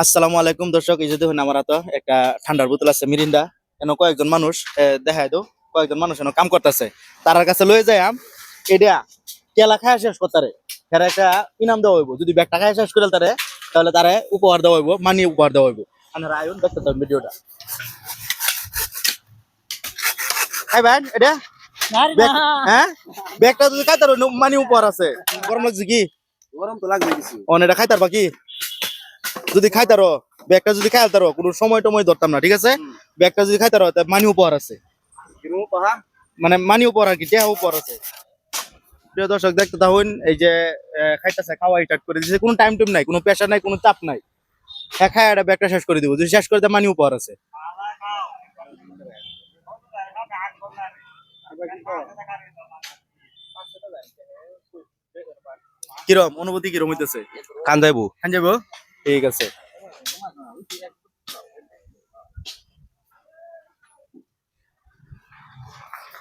আসসালামু আলাইকুম দর্শক, এই যে দেখুন আমার হাতে একটা ঠান্ডার বোতল আছে মিরিন্ডা। এন কয়েকজন মানুষ দেখায় তো কয়েকজন মানুষ এন কাম করতেছে, তার কাছে লয়ে যায় এটা কেলা খায় শেষ করতারে তারা একটা ইনাম দেওয়া হইব। যদি ব্যাগটা খায় শেষ করে তারে তাহলে তারা উপহার দেওয়া হইব, মানি উপহার দেওয়া হইব। আপনারা আয়ুন দেখতে পাবেন ভিডিওটা। খাই ভাই এটা হ্যাঁ, ব্যাগটা যদি খাই তার মানি উপহার আছে। গরম লাগছে কি? গরম তো লাগবে কিছু। এটা খাইতার বাকি যদি খাইতারো, ব্যাগটা যদি খাইতারো কোনো সময় টময় ধরতাম না, ঠিক আছে? ব্যাগটা যদি খাইতারো তার মানি উপহার আছে, কিরকম পাহা? মানে মানি উপহার আর কি, টেহা উপহার আছে। প্রিয় দর্শক দেখতে থাকুন, এই যে খাইতেছে, খাওয়া স্টার্ট করে দিচ্ছে, কোনো টাইম নাই, কোনো প্রেশার নাই, কোনো চাপ নাই। হ্যাঁ, খায় এটা ব্যাগটা শেষ করে দিব, যদি শেষ করে দেয় মানি উপহার আছে। কিরম অনুভূতি, কিরম হইতেছে? কান যাইবো। খান যাবো, ঠিক আছে।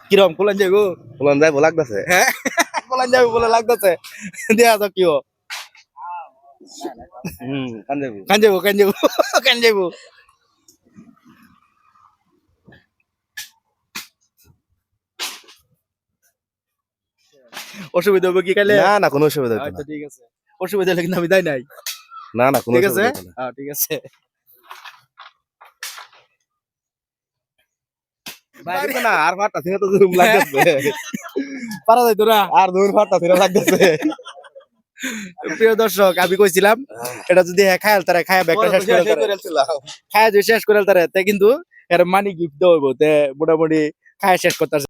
কিরম কোলান যাইবো? বললাম যাইবো লাগতেছে। হ্যাঁ, কোলান যাইবো বলে লাগতেছে, দেয়া যাক কি কান যাইবো। খান যাবো, খান যাবো, খান যাবো। অসুবিধা হবে কি খাইলে? না না কোনো অসুবিধা হইতো আচ্ছা না। ঠিক আছে, অসুবিধা হলে কিন্তু আমি দেয় নাই। না না কোনো ঠিক আছে, অসুবিধা হইতো না। ঠিক আছে। বাইরে না আর ফাটা থেকে তো জুম লাগতেছে। পারা যাইতো না। আর দূর ফাটা থেকে লাগতেছে। প্রিয় দর্শক, আমি কইছিলাম এটা যদি খায়াল তারা খায়া ব্যাগটা শেষ করে খায়া যদি শেষ করে তারা তে কিন্তু এর মানি গিফট দেওয়া হইব, তে মোটামুটি খায়া শেষ করতে